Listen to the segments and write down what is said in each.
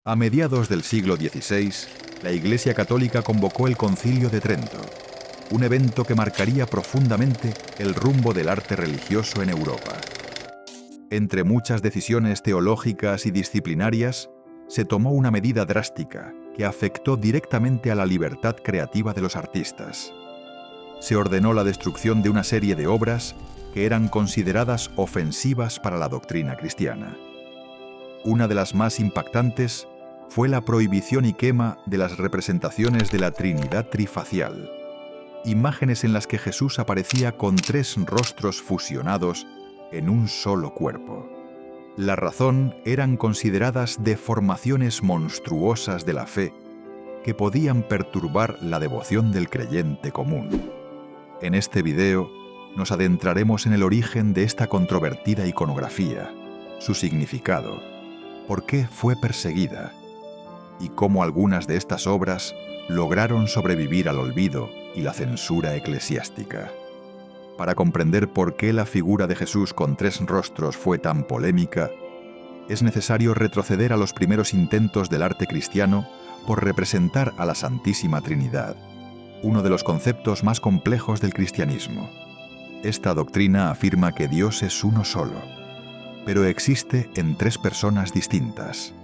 A mediados del siglo XVI, la Iglesia Católica convocó el Concilio de Trento, un evento que marcaría profundamente el rumbo del arte religioso en Europa. Entre muchas decisiones teológicas y disciplinarias, se tomó una medida drástica que afectó directamente a la libertad creativa de los artistas. Se ordenó la destrucción de una serie de obras que eran consideradas ofensivas para la doctrina cristiana. Una de las más impactantes fue la prohibición y quema de las representaciones de la Trinidad trifacial, imágenes en las que Jesús aparecía con 3 rostros fusionados en un solo cuerpo. La razón eran consideradas deformaciones monstruosas de la fe que podían perturbar la devoción del creyente común. En este video nos adentraremos en el origen de esta controvertida iconografía, su significado, por qué fue perseguida y cómo algunas de estas obras lograron sobrevivir al olvido y la censura eclesiástica. Para comprender por qué la figura de Jesús con 3 rostros fue tan polémica, es necesario retroceder a los primeros intentos del arte cristiano por representar a la Santísima Trinidad, uno de los conceptos más complejos del cristianismo. Esta doctrina afirma que Dios es uno solo, pero existe en 3 personas distintas: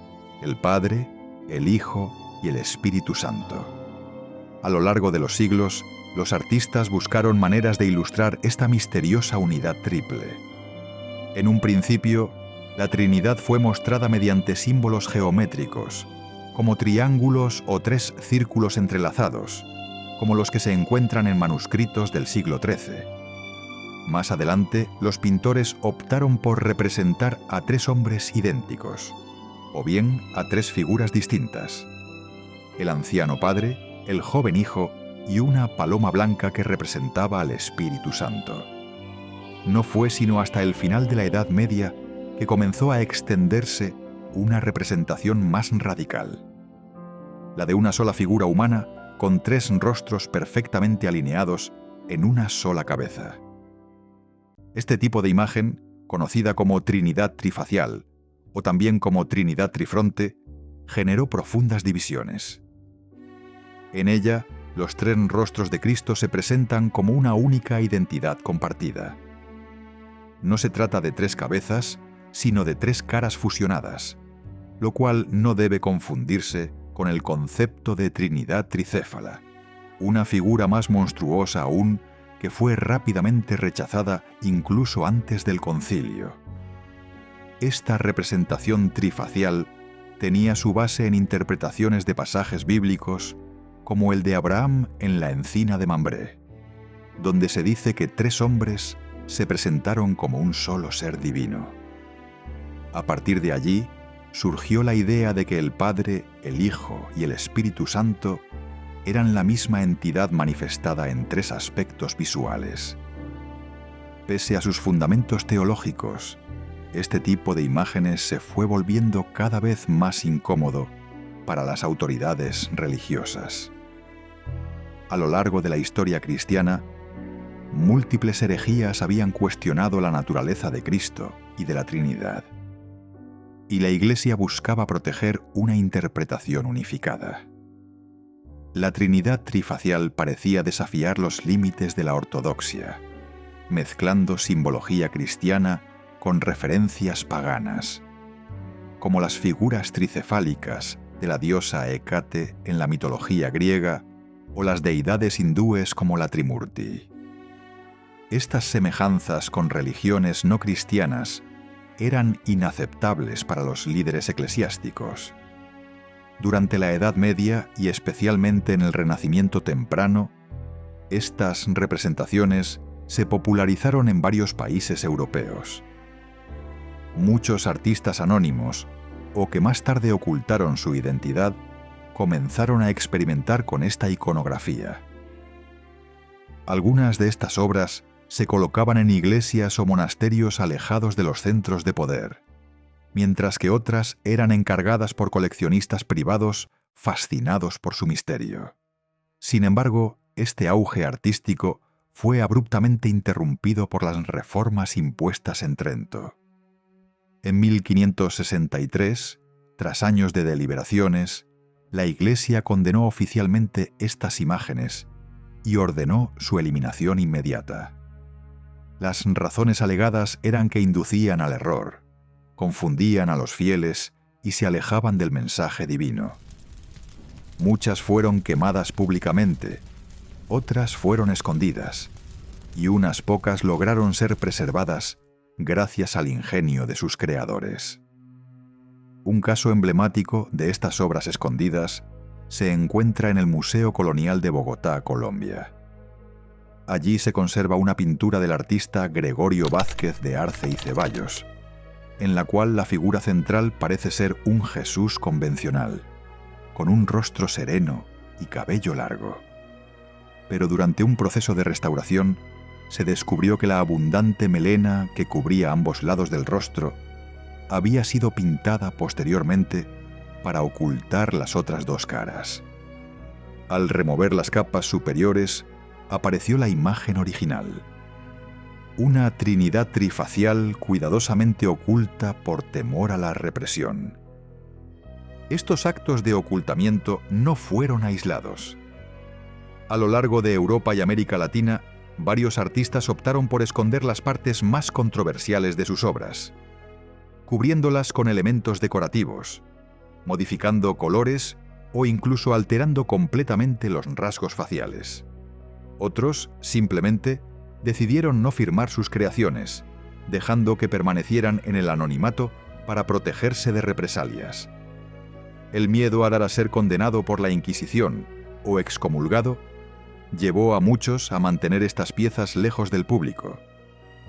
el Padre, el Hijo y el Espíritu Santo. A lo largo de los siglos, los artistas buscaron maneras de ilustrar esta misteriosa unidad triple. En un principio, la Trinidad fue mostrada mediante símbolos geométricos, como triángulos o 3 círculos entrelazados, como los que se encuentran en manuscritos del siglo XIII. Más adelante, los pintores optaron por representar a 3 hombres idénticos, o bien a 3 figuras distintas: el anciano Padre, el joven Hijo y una paloma blanca que representaba al Espíritu Santo. No fue sino hasta el final de la Edad Media que comenzó a extenderse una representación más radical: la de una sola figura humana con 3 rostros perfectamente alineados en una sola cabeza. Este tipo de imagen, conocida como Trinidad trifacial o también como Trinidad trifronte, generó profundas divisiones. En ella, los 3 rostros de Cristo se presentan como una única identidad compartida. No se trata de 3 cabezas, sino de 3 caras fusionadas, lo cual no debe confundirse con el concepto de Trinidad tricéfala, una figura más monstruosa aún que fue rápidamente rechazada incluso antes del concilio. Esta representación trifacial tenía su base en interpretaciones de pasajes bíblicos como el de Abraham en la encina de Mambré, donde se dice que 3 hombres se presentaron como un solo ser divino. A partir de allí, surgió la idea de que el Padre, el Hijo y el Espíritu Santo eran la misma entidad manifestada en 3 aspectos visuales. Pese a sus fundamentos teológicos, este tipo de imágenes se fue volviendo cada vez más incómodo para las autoridades religiosas. A lo largo de la historia cristiana, múltiples herejías habían cuestionado la naturaleza de Cristo y de la Trinidad, y la Iglesia buscaba proteger una interpretación unificada. La Trinidad trifacial parecía desafiar los límites de la ortodoxia, mezclando simbología cristiana con referencias paganas, como las figuras tricefálicas de la diosa Hécate en la mitología griega o las deidades hindúes como la Trimurti. Estas semejanzas con religiones no cristianas eran inaceptables para los líderes eclesiásticos. Durante la Edad Media y especialmente en el Renacimiento temprano, estas representaciones se popularizaron en varios países europeos. Muchos artistas anónimos, o que más tarde ocultaron su identidad, comenzaron a experimentar con esta iconografía. Algunas de estas obras se colocaban en iglesias o monasterios alejados de los centros de poder, mientras que otras eran encargadas por coleccionistas privados fascinados por su misterio. Sin embargo, este auge artístico fue abruptamente interrumpido por las reformas impuestas en Trento. En 1563, tras años de deliberaciones, la Iglesia condenó oficialmente estas imágenes y ordenó su eliminación inmediata. Las razones alegadas eran que inducían al error, confundían a los fieles y se alejaban del mensaje divino. Muchas fueron quemadas públicamente, otras fueron escondidas, y unas pocas lograron ser preservadas gracias al ingenio de sus creadores. Un caso emblemático de estas obras escondidas se encuentra en el Museo Colonial de Bogotá, Colombia. Allí se conserva una pintura del artista Gregorio Vázquez de Arce y Ceballos, en la cual la figura central parece ser un Jesús convencional, con un rostro sereno y cabello largo. Pero durante un proceso de restauración, se descubrió que la abundante melena que cubría ambos lados del rostro había sido pintada posteriormente para ocultar las otras dos caras. Al remover las capas superiores, apareció la imagen original. Una trinidad trifacial cuidadosamente oculta por temor a la represión. Estos actos de ocultamiento no fueron aislados. A lo largo de Europa y América Latina, varios artistas optaron por esconder las partes más controversiales de sus obras, cubriéndolas con elementos decorativos, modificando colores o incluso alterando completamente los rasgos faciales. Otros, simplemente, decidieron no firmar sus creaciones, dejando que permanecieran en el anonimato para protegerse de represalias. El miedo a dar a ser condenado por la Inquisición o excomulgado llevó a muchos a mantener estas piezas lejos del público,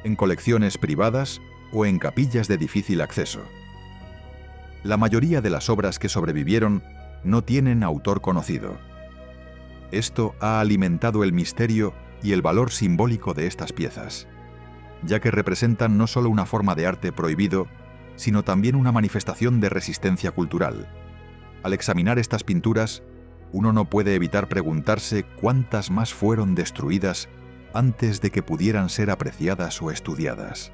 en colecciones privadas o en capillas de difícil acceso. La mayoría de las obras que sobrevivieron no tienen autor conocido. Esto ha alimentado el misterio y el valor simbólico de estas piezas, ya que representan no solo una forma de arte prohibido, sino también una manifestación de resistencia cultural. Al examinar estas pinturas, uno no puede evitar preguntarse cuántas más fueron destruidas antes de que pudieran ser apreciadas o estudiadas.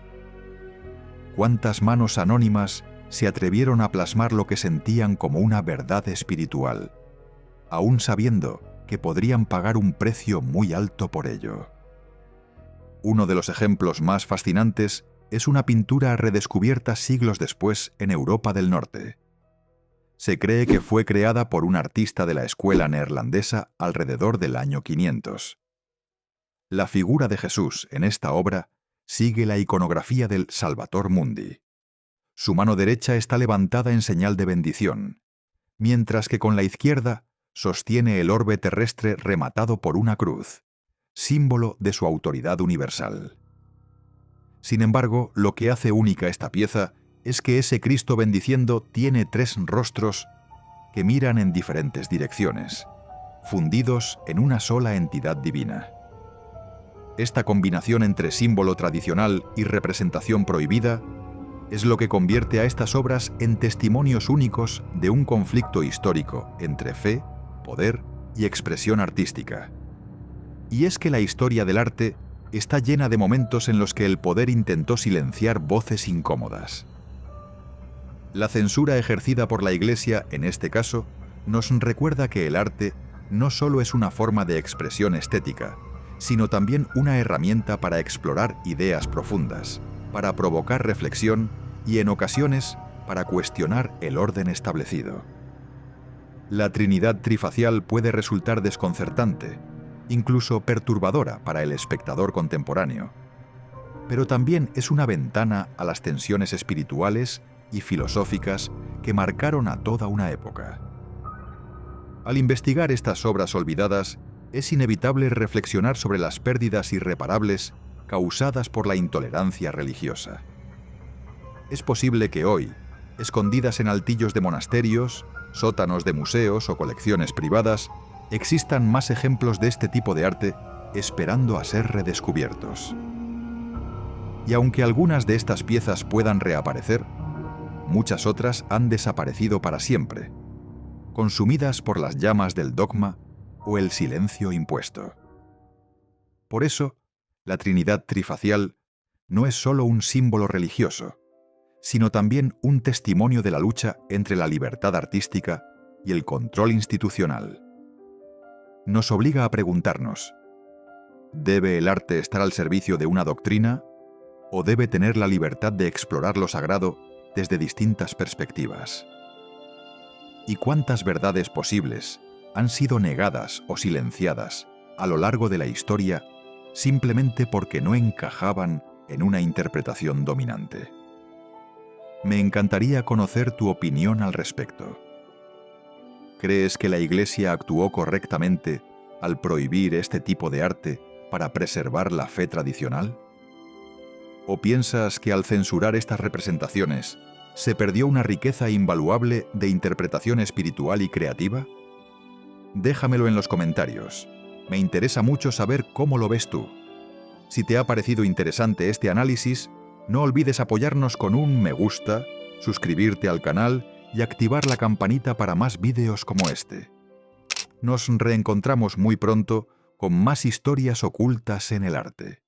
¿Cuántas manos anónimas se atrevieron a plasmar lo que sentían como una verdad espiritual, aún sabiendo que podrían pagar un precio muy alto por ello? Uno de los ejemplos más fascinantes es una pintura redescubierta siglos después en Europa del Norte. Se cree que fue creada por un artista de la escuela neerlandesa alrededor del año 500. La figura de Jesús en esta obra sigue la iconografía del Salvator Mundi. Su mano derecha está levantada en señal de bendición, mientras que con la izquierda sostiene el orbe terrestre rematado por una cruz, símbolo de su autoridad universal. Sin embargo, lo que hace única esta pieza es que ese Cristo bendiciendo tiene tres rostros que miran en diferentes direcciones, fundidos en una sola entidad divina. Esta combinación entre símbolo tradicional y representación prohibida es lo que convierte a estas obras en testimonios únicos de un conflicto histórico entre fe, poder y expresión artística. Y es que la historia del arte está llena de momentos en los que el poder intentó silenciar voces incómodas. La censura ejercida por la Iglesia, en este caso, nos recuerda que el arte no solo es una forma de expresión estética, sino también una herramienta para explorar ideas profundas, para provocar reflexión y, en ocasiones, para cuestionar el orden establecido. La Trinidad trifacial puede resultar desconcertante, incluso perturbadora para el espectador contemporáneo, pero también es una ventana a las tensiones espirituales y filosóficas que marcaron a toda una época. Al investigar estas obras olvidadas, es inevitable reflexionar sobre las pérdidas irreparables causadas por la intolerancia religiosa. Es posible que hoy, escondidas en altillos de monasterios, sótanos de museos o colecciones privadas, existan más ejemplos de este tipo de arte esperando a ser redescubiertos. Y aunque algunas de estas piezas puedan reaparecer, muchas otras han desaparecido para siempre, consumidas por las llamas del dogma o el silencio impuesto. Por eso, la Trinidad trifacial no es solo un símbolo religioso, sino también un testimonio de la lucha entre la libertad artística y el control institucional. Nos obliga a preguntarnos: ¿debe el arte estar al servicio de una doctrina o debe tener la libertad de explorar lo sagrado desde distintas perspectivas? ¿Y cuántas verdades posibles han sido negadas o silenciadas a lo largo de la historia simplemente porque no encajaban en una interpretación dominante? Me encantaría conocer tu opinión al respecto. ¿Crees que la Iglesia actuó correctamente al prohibir este tipo de arte para preservar la fe tradicional? ¿O piensas que al censurar estas representaciones se perdió una riqueza invaluable de interpretación espiritual y creativa? Déjamelo en los comentarios. Me interesa mucho saber cómo lo ves tú. Si te ha parecido interesante este análisis, no olvides apoyarnos con un me gusta, suscribirte al canal y activar la campanita para más vídeos como este. Nos reencontramos muy pronto con más historias ocultas en el arte.